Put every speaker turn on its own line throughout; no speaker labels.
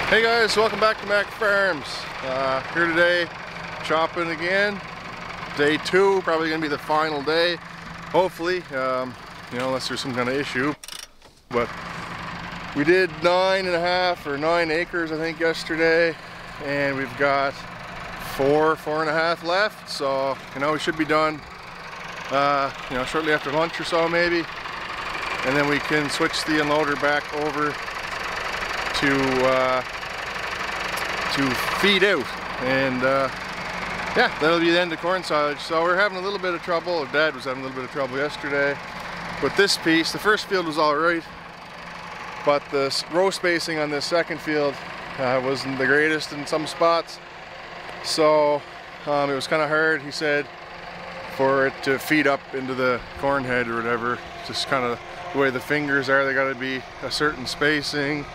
Hey guys, welcome back to Mac Farms. Here today, chopping again. Day 2, probably gonna be the final day, hopefully. You know, unless there's some kind of issue. But we did 9.5 or 9 acres, I think, yesterday, and we've got 4.5 left. So you know, we should be done. You know, shortly after lunch or so, maybe, and then we can switch the unloader back over to feed out, and yeah, that'll be the end of corn silage. So we're having a little bit of trouble, or Dad was having a little bit of trouble yesterday with this piece. The first field was all right, but the row spacing on this second field wasn't the greatest in some spots. So it was kind of hard, he said, for it to feed up into the corn head or whatever. Just kind of the way the fingers are, they got to be a certain spacing.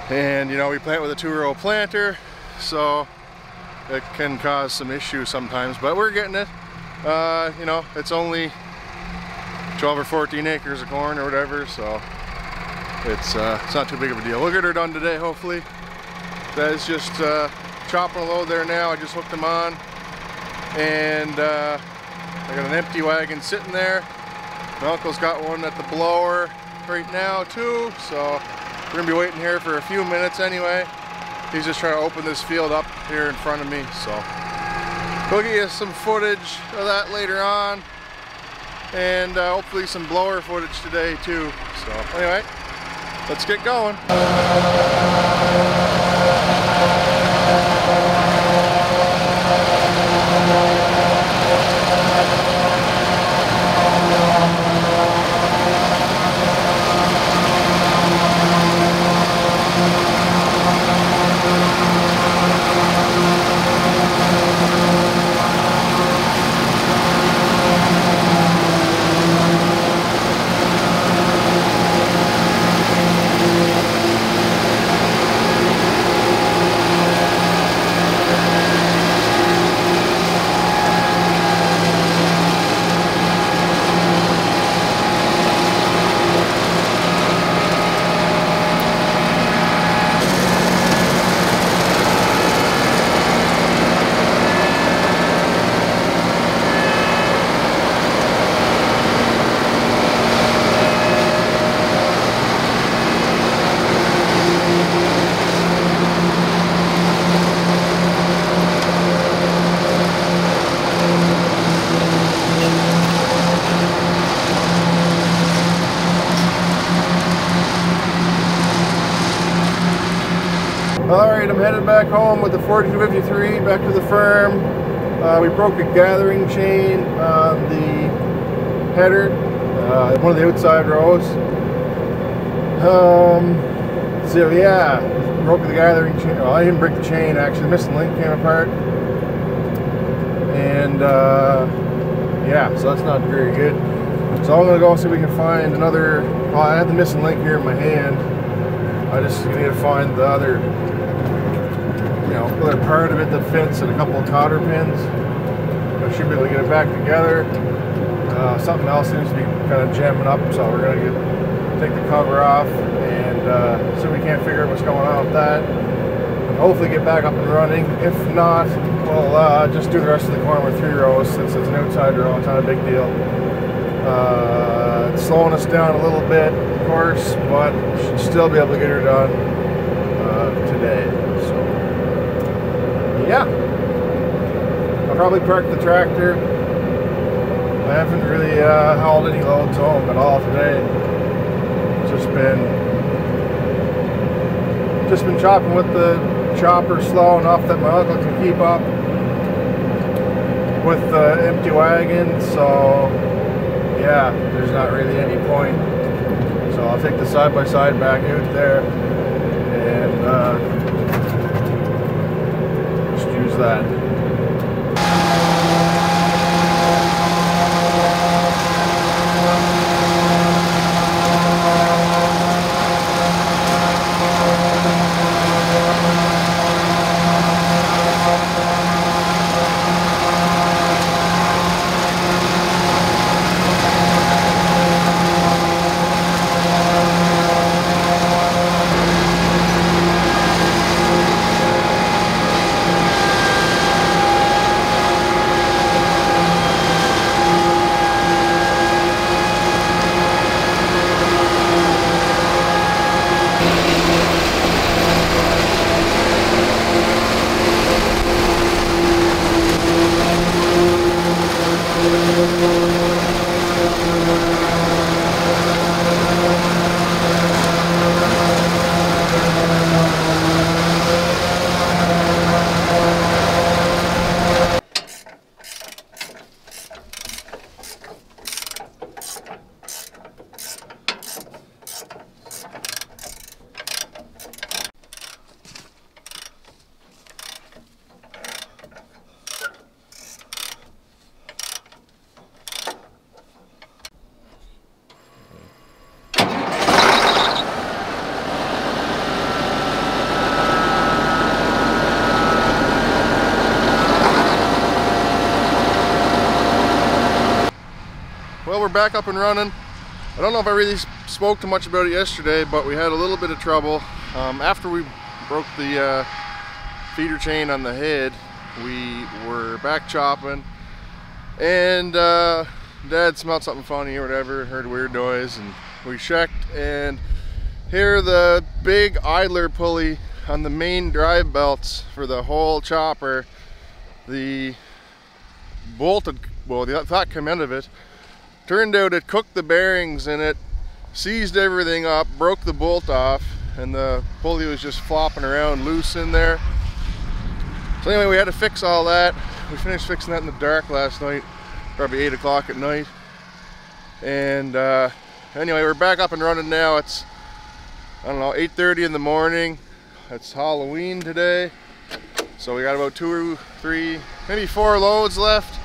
And you know, we plant with a 2-row planter, so it can cause some issues sometimes, but we're getting it. You know, it's only 12 or 14 acres of corn or whatever, so it's not too big of a deal. We'll get her done today, hopefully. Dad's just chopping a load there now. I just hooked him on, and I got an empty wagon sitting there. My uncle's got one at the blower right now too, so we're gonna be waiting here for a few minutes anyway. He's just trying to open this field up here in front of me, so we'll get you some footage of that later on, and hopefully some blower footage today too. So anyway, let's get going. Alright, I'm headed back home with the 4253 back to the farm. We broke a gathering chain on the header, one of the outside rows. So yeah, broke the gathering chain. Well, I didn't break the chain actually, the missing link came apart. And yeah, so that's not very good. So I'm going to go see if we can find another. Well, I have the missing link here in my hand. I just need to find the other, you know, other part of it that fits, and a couple of cotter pins. I should be able to get it back together. Something else seems to be kind of jamming up, so we're going to take the cover off and see if we can't figure out what's going on with that. And hopefully get back up and running. If not, we'll just do the rest of the corn with 3 rows, since it's an outside row. It's not a big deal. It's slowing us down a little bit, of course, but should still be able to get her done today. So yeah, I'll probably park the tractor. I haven't really hauled any loads home at all today. Just been chopping with the chopper slow enough that my uncle can keep up with the empty wagon. So yeah, there's not really any point. So I'll take the side-by-side back out there and just use that. back up and running. I don't know if I really spoke too much about it yesterday, but we had a little bit of trouble. After we broke the feeder chain on the head, we were back chopping, and Dad smelled something funny or whatever, heard a weird noise, and we checked, and here the big idler pulley on the main drive belts for the whole chopper, the bolted, well, the thought came out of it. Turned out it cooked the bearings and it seized everything up, broke the bolt off, and the pulley was just flopping around loose in there. So anyway, we had to fix all that. We finished fixing that in the dark last night, probably 8 o'clock at night. And anyway, we're back up and running now. It's, I don't know, 8:30 in the morning. It's Halloween today. So we got about 2 or 3, maybe 4 loads left.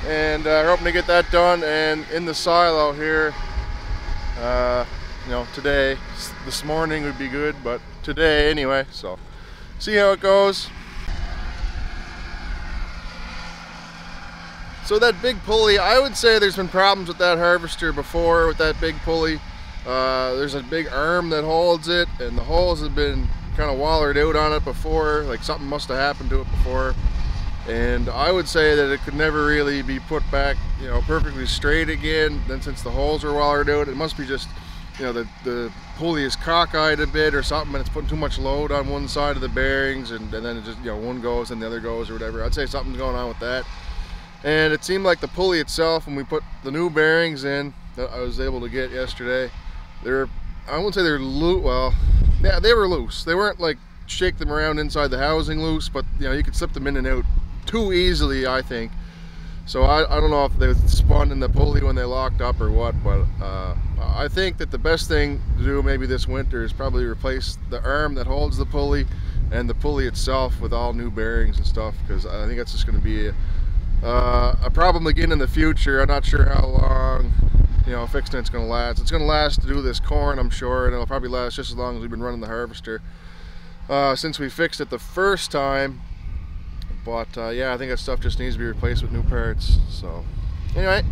And we're hoping to get that done, and in the silo here, you know, today, this morning would be good, but today anyway, so see how it goes. So that big pulley, I would say there's been problems with that harvester before with that big pulley. There's a big arm that holds it, and the holes have been kind of wallered out on it before, like something must have happened to it before. And I would say that it could never really be put back, you know, perfectly straight again. Then since the holes are wallered out, it must be just, you know, the pulley is cockeyed a bit or something, and it's putting too much load on one side of the bearings, and then it just, you know, one goes and the other goes or whatever. I'd say something's going on with that. And it seemed like the pulley itself, when we put the new bearings in that I was able to get yesterday, they're, I wouldn't say they're loose, well, yeah, they were loose. They weren't like shake them around inside the housing loose, but you know, you could slip them in and out too easily, I think. So I don't know if they spun in the pulley when they locked up or what, but I think that the best thing to do maybe this winter is probably replace the arm that holds the pulley and the pulley itself with all new bearings and stuff, because I think that's just going to be a problem again in the future. I'm not sure how long, you know, fixing it's going to last. It's going to last to do this corn, I'm sure, and it'll probably last just as long as we've been running the harvester since we fixed it the first time. But yeah, I think that stuff just needs to be replaced with new parts. So anyway,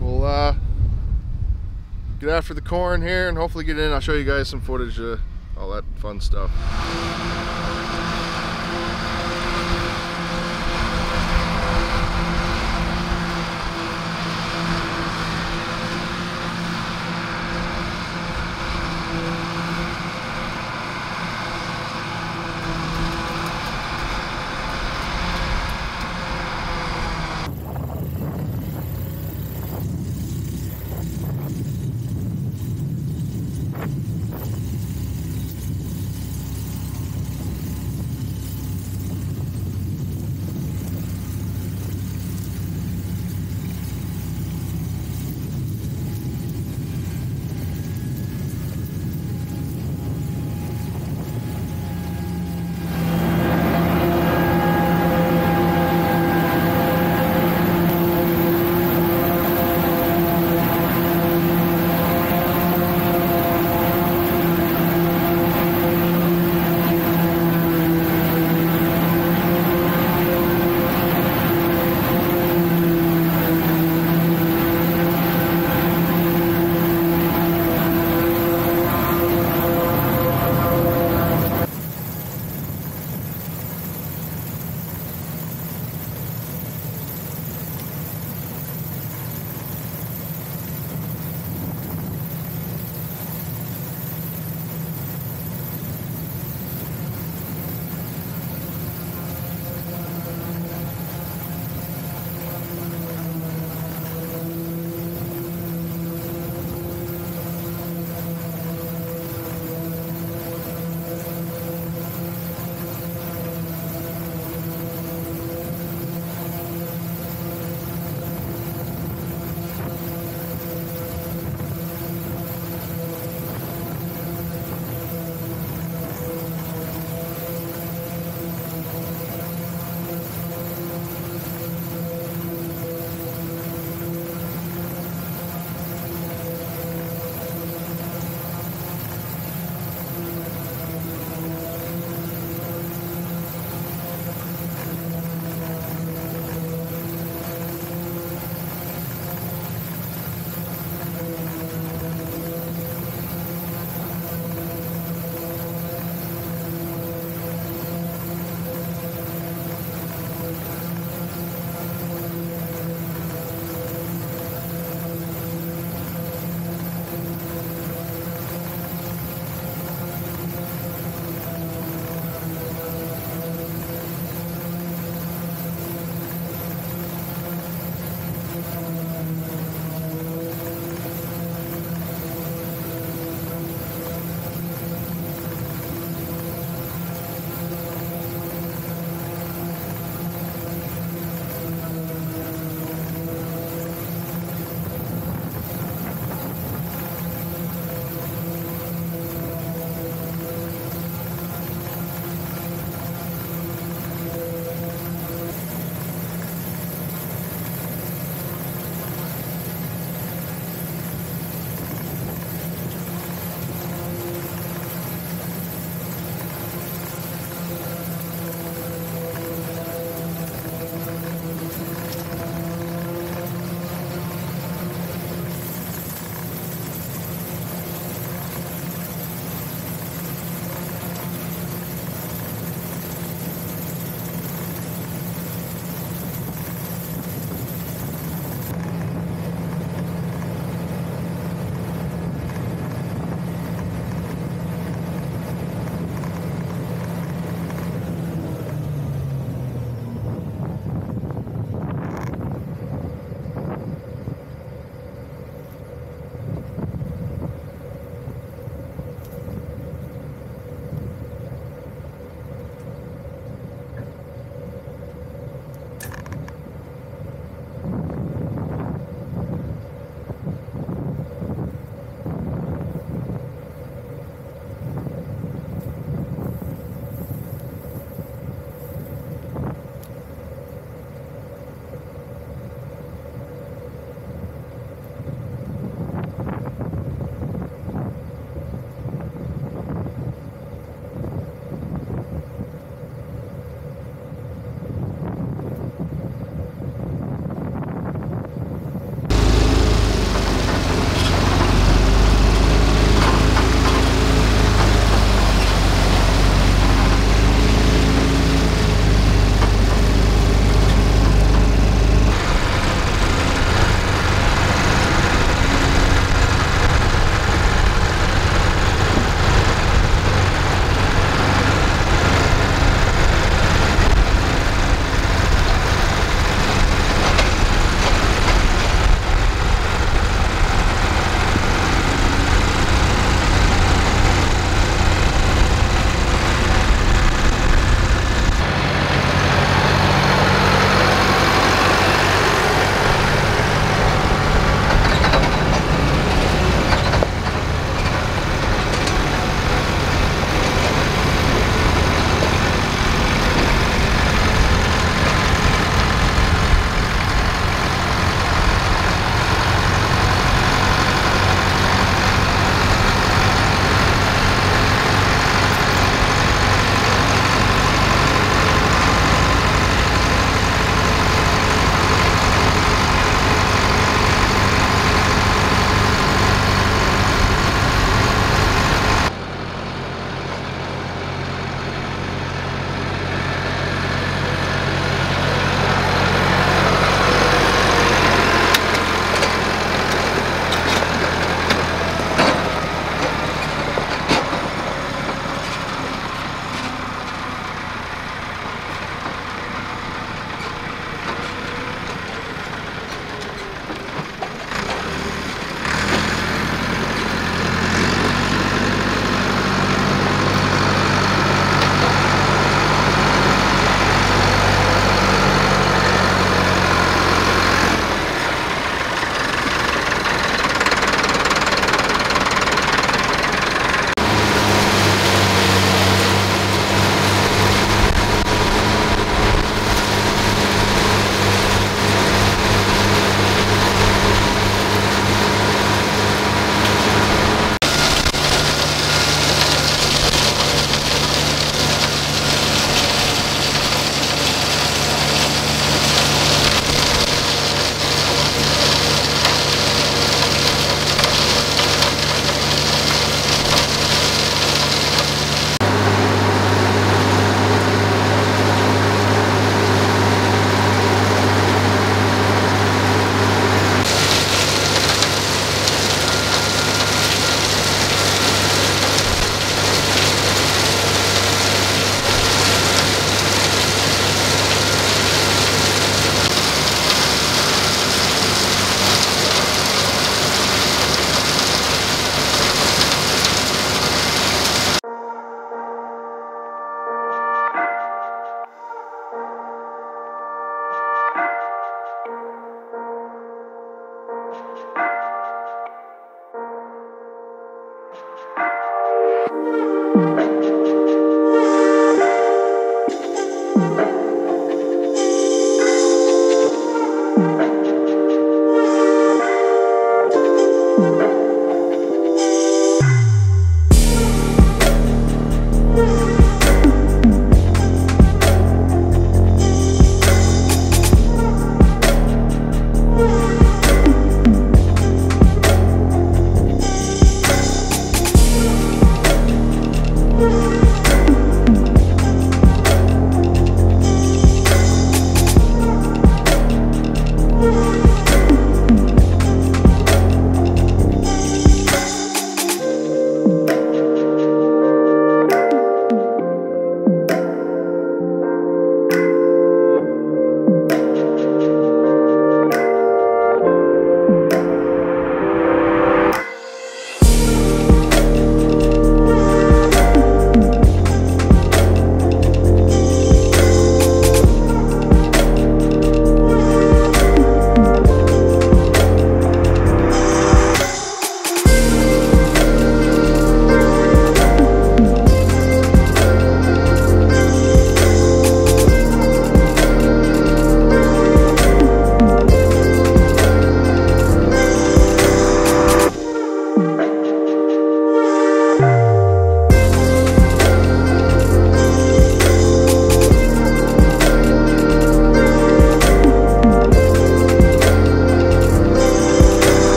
we'll get after the corn here and hopefully get in. I'll show you guys some footage of all that fun stuff.